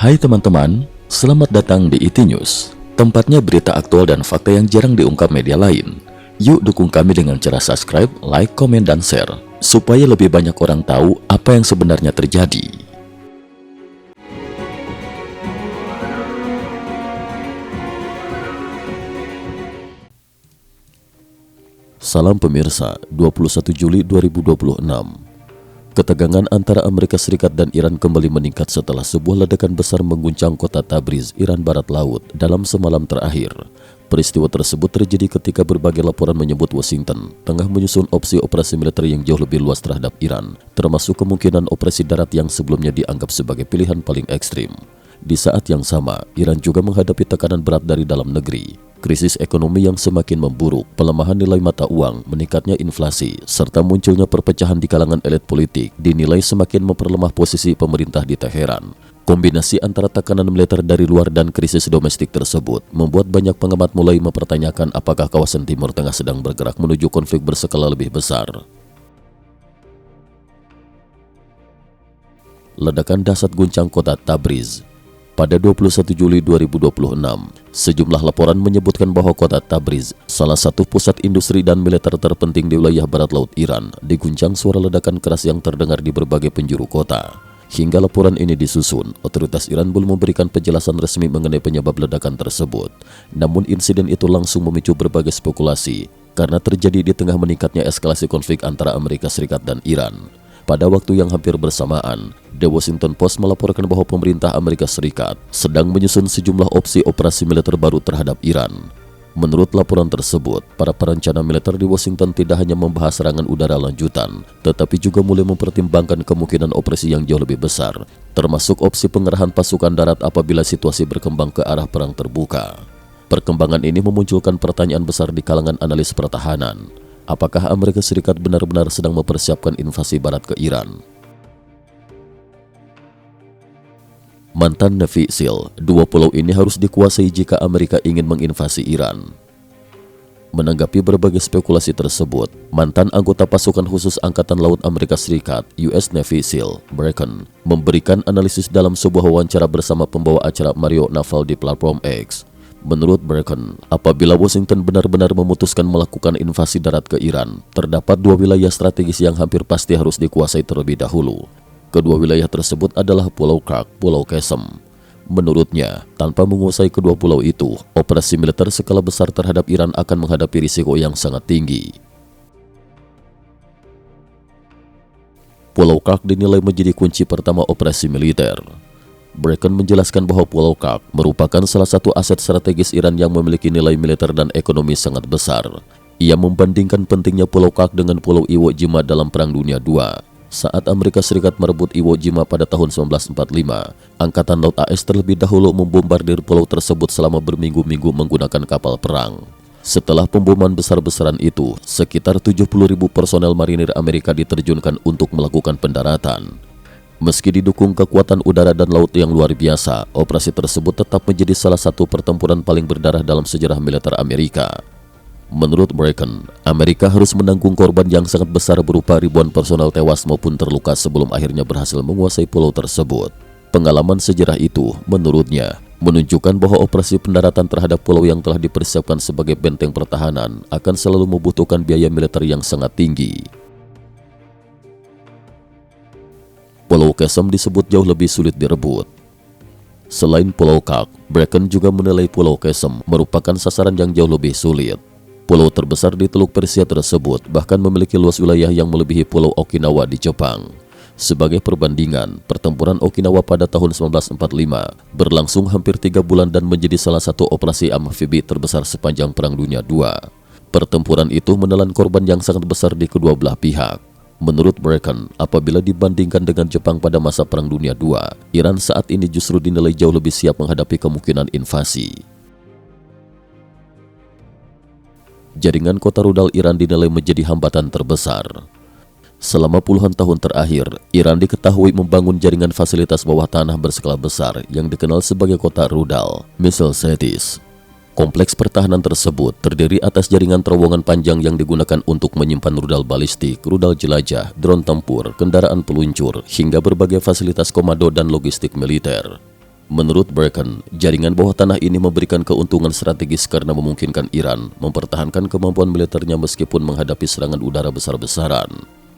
Hai teman-teman, selamat datang di IT News, tempatnya berita aktual dan fakta yang jarang diungkap media lain. Yuk dukung kami dengan cara subscribe, like, komen, dan share, supaya lebih banyak orang tahu apa yang sebenarnya terjadi. Salam pemirsa, 21 Juli 2026. Ketegangan antara Amerika Serikat dan Iran kembali meningkat setelah sebuah ledakan besar mengguncang kota Tabriz, Iran Barat Laut dalam semalam terakhir. Peristiwa tersebut terjadi ketika berbagai laporan menyebut Washington tengah menyusun opsi operasi militer yang jauh lebih luas terhadap Iran, termasuk kemungkinan operasi darat yang sebelumnya dianggap sebagai pilihan paling ekstrim. Di saat yang sama, Iran juga menghadapi tekanan berat dari dalam negeri. Krisis ekonomi yang semakin memburuk, pelemahan nilai mata uang, meningkatnya inflasi, serta munculnya perpecahan di kalangan elit politik dinilai semakin memperlemah posisi pemerintah di Teheran. Kombinasi antara tekanan militer dari luar dan krisis domestik tersebut membuat banyak pengamat mulai mempertanyakan apakah kawasan Timur Tengah sedang bergerak menuju konflik berskala lebih besar. Ledakan dahsyat guncang kota Tabriz. Pada 21 Juli 2026, sejumlah laporan menyebutkan bahwa kota Tabriz, salah satu pusat industri dan militer terpenting di wilayah barat laut Iran, diguncang suara ledakan keras yang terdengar di berbagai penjuru kota. Hingga laporan ini disusun, otoritas Iran belum memberikan penjelasan resmi mengenai penyebab ledakan tersebut. Namun insiden itu langsung memicu berbagai spekulasi, karena terjadi di tengah meningkatnya eskalasi konflik antara Amerika Serikat dan Iran. Pada waktu yang hampir bersamaan, The Washington Post melaporkan bahwa pemerintah Amerika Serikat sedang menyusun sejumlah opsi operasi militer baru terhadap Iran. Menurut laporan tersebut, para perencana militer di Washington tidak hanya membahas serangan udara lanjutan, tetapi juga mulai mempertimbangkan kemungkinan operasi yang jauh lebih besar, termasuk opsi pengerahan pasukan darat apabila situasi berkembang ke arah perang terbuka. Perkembangan ini memunculkan pertanyaan besar di kalangan analis pertahanan. Apakah Amerika Serikat benar-benar sedang mempersiapkan invasi barat ke Iran? Mantan Navy SEAL, dua pulau ini harus dikuasai jika Amerika ingin menginvasi Iran. Menanggapi berbagai spekulasi tersebut, mantan anggota pasukan khusus Angkatan Laut Amerika Serikat, US Navy SEAL, Bracken, memberikan analisis dalam sebuah wawancara bersama pembawa acara Mario Naval di platform X. Menurut Bracken, apabila Washington benar-benar memutuskan melakukan invasi darat ke Iran, terdapat dua wilayah strategis yang hampir pasti harus dikuasai terlebih dahulu. Kedua wilayah tersebut adalah Pulau Kark, Pulau Qesem. Menurutnya, tanpa menguasai kedua pulau itu, operasi militer skala besar terhadap Iran akan menghadapi risiko yang sangat tinggi. Pulau Kark dinilai menjadi kunci pertama operasi militer. Bracken menjelaskan bahwa Pulau Kark merupakan salah satu aset strategis Iran yang memiliki nilai militer dan ekonomi sangat besar. Ia membandingkan pentingnya Pulau Kark dengan Pulau Iwo Jima dalam Perang Dunia II. Saat Amerika Serikat merebut Iwo Jima pada tahun 1945, Angkatan Laut AS terlebih dahulu membombardir pulau tersebut selama berminggu-minggu menggunakan kapal perang. Setelah pemboman besar-besaran itu, sekitar 70.000 personel marinir Amerika diterjunkan untuk melakukan pendaratan. Meski didukung kekuatan udara dan laut yang luar biasa, operasi tersebut tetap menjadi salah satu pertempuran paling berdarah dalam sejarah militer Amerika. Menurut Bracken, Amerika harus menanggung korban yang sangat besar berupa ribuan personel tewas maupun terluka sebelum akhirnya berhasil menguasai pulau tersebut. Pengalaman sejarah itu, menurutnya, menunjukkan bahwa operasi pendaratan terhadap pulau yang telah dipersiapkan sebagai benteng pertahanan akan selalu membutuhkan biaya militer yang sangat tinggi. Pulau Qesem disebut jauh lebih sulit direbut. Selain Pulau Kark, Bracken juga menilai Pulau Qesem merupakan sasaran yang jauh lebih sulit. Pulau terbesar di Teluk Persia tersebut bahkan memiliki luas wilayah yang melebihi Pulau Okinawa di Jepang. Sebagai perbandingan, pertempuran Okinawa pada tahun 1945 berlangsung hampir 3 bulan dan menjadi salah satu operasi amfibi terbesar sepanjang Perang Dunia II. Pertempuran itu menelan korban yang sangat besar di kedua belah pihak. Menurut Bracken, apabila dibandingkan dengan Jepang pada masa Perang Dunia II, Iran saat ini justru dinilai jauh lebih siap menghadapi kemungkinan invasi. Jaringan kota rudal Iran dinilai menjadi hambatan terbesar. Selama puluhan tahun terakhir, Iran diketahui membangun jaringan fasilitas bawah tanah berskala besar yang dikenal sebagai kota rudal, missile cities. Kompleks pertahanan tersebut terdiri atas jaringan terowongan panjang yang digunakan untuk menyimpan rudal balistik, rudal jelajah, drone tempur, kendaraan peluncur, hingga berbagai fasilitas komando dan logistik militer. Menurut Brecken, jaringan bawah tanah ini memberikan keuntungan strategis karena memungkinkan Iran mempertahankan kemampuan militernya meskipun menghadapi serangan udara besar-besaran.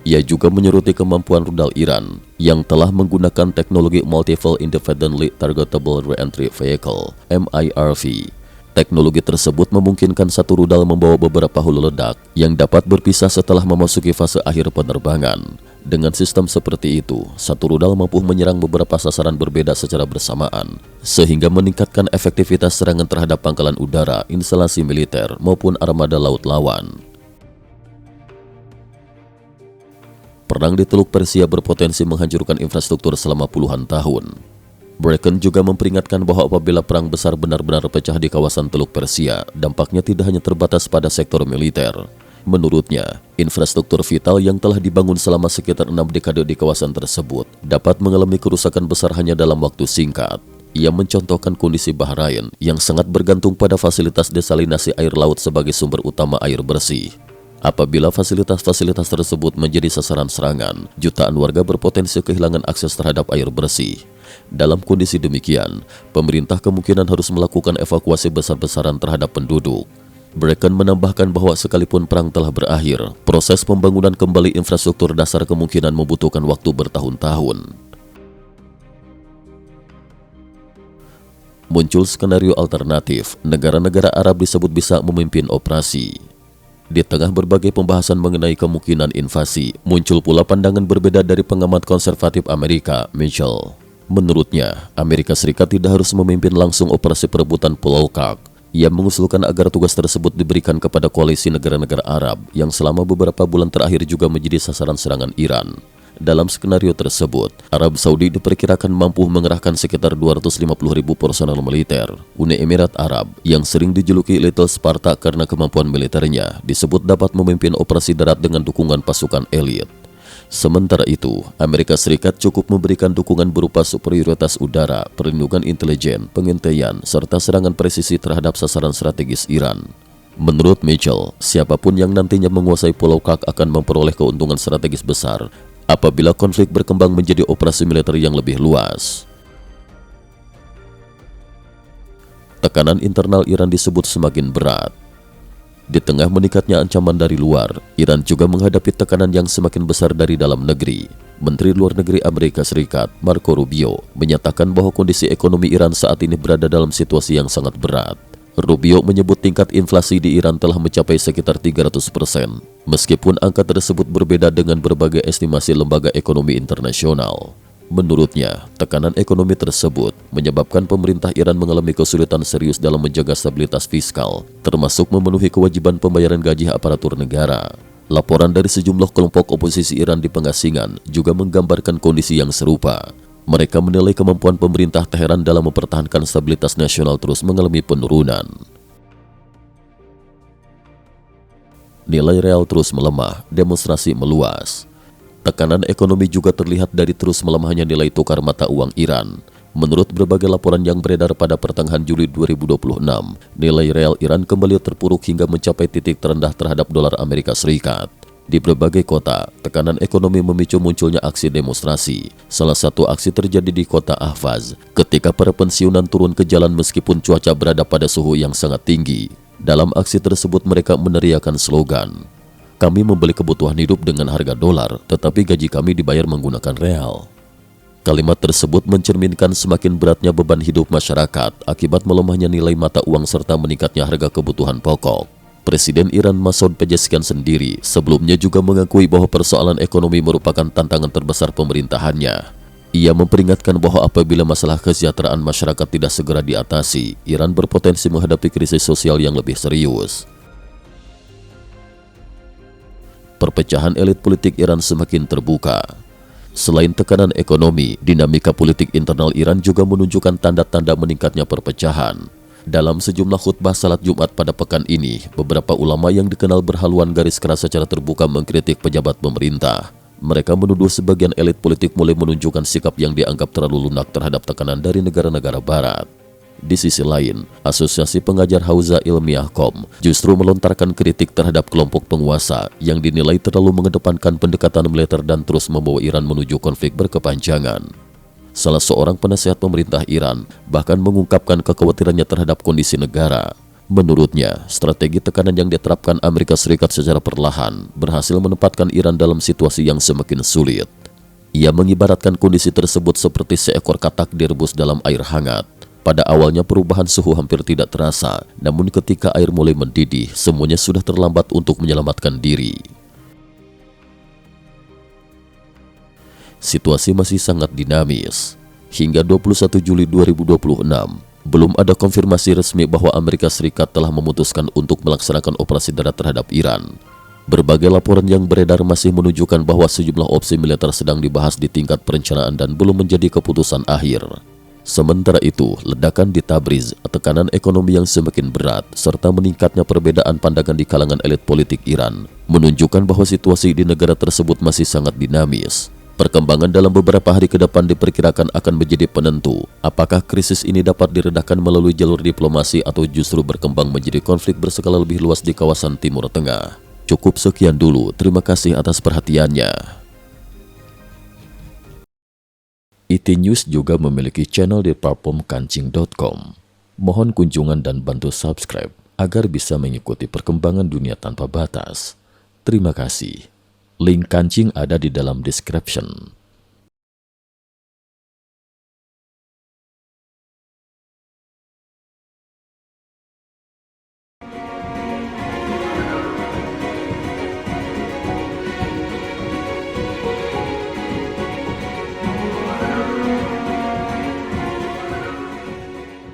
Ia juga menyoroti kemampuan rudal Iran yang telah menggunakan teknologi Multiple Independently Targetable Reentry Vehicle (MIRV). Teknologi tersebut memungkinkan satu rudal membawa beberapa hulu ledak yang dapat berpisah setelah memasuki fase akhir penerbangan. Dengan sistem seperti itu, satu rudal mampu menyerang beberapa sasaran berbeda secara bersamaan, sehingga meningkatkan efektivitas serangan terhadap pangkalan udara, instalasi militer, maupun armada laut lawan. Perang di Teluk Persia berpotensi menghancurkan infrastruktur selama puluhan tahun. Brecken juga memperingatkan bahwa apabila perang besar benar-benar pecah di kawasan Teluk Persia, dampaknya tidak hanya terbatas pada sektor militer. Menurutnya, infrastruktur vital yang telah dibangun selama sekitar 6 dekade di kawasan tersebut dapat mengalami kerusakan besar hanya dalam waktu singkat. Ia mencontohkan kondisi Bahrain yang sangat bergantung pada fasilitas desalinasi air laut sebagai sumber utama air bersih. Apabila fasilitas-fasilitas tersebut menjadi sasaran serangan, jutaan warga berpotensi kehilangan akses terhadap air bersih. Dalam kondisi demikian, pemerintah kemungkinan harus melakukan evakuasi besar-besaran terhadap penduduk. Brecken menambahkan bahwa sekalipun perang telah berakhir, proses pembangunan kembali infrastruktur dasar kemungkinan membutuhkan waktu bertahun-tahun. Muncul skenario alternatif, negara-negara Arab disebut bisa memimpin operasi. Di tengah berbagai pembahasan mengenai kemungkinan invasi, muncul pula pandangan berbeda dari pengamat konservatif Amerika, Mitchell. Menurutnya, Amerika Serikat tidak harus memimpin langsung operasi perebutan Pulau Kak. Ia mengusulkan agar tugas tersebut diberikan kepada koalisi negara-negara Arab yang selama beberapa bulan terakhir juga menjadi sasaran serangan Iran. Dalam skenario tersebut, Arab Saudi diperkirakan mampu mengerahkan sekitar 250.000 personel militer. Uni Emirat Arab, yang sering dijuluki Little Sparta karena kemampuan militernya, disebut dapat memimpin operasi darat dengan dukungan pasukan elit. Sementara itu, Amerika Serikat cukup memberikan dukungan berupa superioritas udara, perlindungan intelijen, pengintaian, serta serangan presisi terhadap sasaran strategis Iran. Menurut Mitchell, siapapun yang nantinya menguasai Pulau Kak akan memperoleh keuntungan strategis besar apabila konflik berkembang menjadi operasi militer yang lebih luas. Tekanan internal Iran disebut semakin berat. Di tengah meningkatnya ancaman dari luar, Iran juga menghadapi tekanan yang semakin besar dari dalam negeri. Menteri Luar Negeri Amerika Serikat, Marco Rubio, menyatakan bahwa kondisi ekonomi Iran saat ini berada dalam situasi yang sangat berat. Rubio menyebut tingkat inflasi di Iran telah mencapai sekitar 300%. Meskipun angka tersebut berbeda dengan berbagai estimasi lembaga ekonomi internasional. Menurutnya, tekanan ekonomi tersebut menyebabkan pemerintah Iran mengalami kesulitan serius dalam menjaga stabilitas fiskal, termasuk memenuhi kewajiban pembayaran gaji aparatur negara. Laporan dari sejumlah kelompok oposisi Iran di pengasingan juga menggambarkan kondisi yang serupa. Mereka menilai kemampuan pemerintah Teheran dalam mempertahankan stabilitas nasional terus mengalami penurunan. Nilai real terus melemah, demonstrasi meluas. Tekanan ekonomi juga terlihat dari terus melemahnya nilai tukar mata uang Iran. Menurut berbagai laporan yang beredar pada pertengahan Juli 2026, nilai real Iran kembali terpuruk hingga mencapai titik terendah terhadap dolar Amerika Serikat. Di berbagai kota, tekanan ekonomi memicu munculnya aksi demonstrasi. Salah satu aksi terjadi di kota Ahvaz, ketika para pensiunan turun ke jalan meskipun cuaca berada pada suhu yang sangat tinggi. Dalam aksi tersebut mereka meneriakan slogan, "Kami membeli kebutuhan hidup dengan harga dolar, tetapi gaji kami dibayar menggunakan real." Kalimat tersebut mencerminkan semakin beratnya beban hidup masyarakat akibat melemahnya nilai mata uang serta meningkatnya harga kebutuhan pokok. Presiden Iran Masoud Pezeshkian sendiri sebelumnya juga mengakui bahwa persoalan ekonomi merupakan tantangan terbesar pemerintahannya. Ia memperingatkan bahwa apabila masalah kesejahteraan masyarakat tidak segera diatasi, Iran berpotensi menghadapi krisis sosial yang lebih serius. Perpecahan elit politik Iran semakin terbuka. Selain tekanan ekonomi, dinamika politik internal Iran juga menunjukkan tanda-tanda meningkatnya perpecahan. Dalam sejumlah khutbah salat Jumat pada pekan ini, beberapa ulama yang dikenal berhaluan garis keras secara terbuka mengkritik pejabat pemerintah. Mereka menuduh sebagian elit politik mulai menunjukkan sikap yang dianggap terlalu lunak terhadap tekanan dari negara-negara barat. Di sisi lain, Asosiasi Pengajar Hauza Ilmiah Qom justru melontarkan kritik terhadap kelompok penguasa yang dinilai terlalu mengedepankan pendekatan militer dan terus membawa Iran menuju konflik berkepanjangan. Salah seorang penasehat pemerintah Iran bahkan mengungkapkan kekhawatirannya terhadap kondisi negara. Menurutnya, strategi tekanan yang diterapkan Amerika Serikat secara perlahan berhasil menempatkan Iran dalam situasi yang semakin sulit. Ia mengibaratkan kondisi tersebut seperti seekor katak direbus dalam air hangat. Pada awalnya perubahan suhu hampir tidak terasa, namun ketika air mulai mendidih, semuanya sudah terlambat untuk menyelamatkan diri. Situasi masih sangat dinamis. Hingga 21 Juli 2026, belum ada konfirmasi resmi bahwa Amerika Serikat telah memutuskan untuk melaksanakan operasi darat terhadap Iran. Berbagai laporan yang beredar masih menunjukkan bahwa sejumlah opsi militer sedang dibahas di tingkat perencanaan dan belum menjadi keputusan akhir. Sementara itu, ledakan di Tabriz, tekanan ekonomi yang semakin berat, serta meningkatnya perbedaan pandangan di kalangan elit politik Iran, menunjukkan bahwa situasi di negara tersebut masih sangat dinamis. Perkembangan dalam beberapa hari ke depan diperkirakan akan menjadi penentu apakah krisis ini dapat diredahkan melalui jalur diplomasi atau justru berkembang menjadi konflik berskala lebih luas di kawasan Timur Tengah. Cukup sekian dulu, terima kasih atas perhatiannya. IT News juga memiliki channel di platform kancing.com. Mohon kunjungan dan bantu subscribe agar bisa mengikuti perkembangan dunia tanpa batas. Terima kasih. Link kancing ada di dalam description.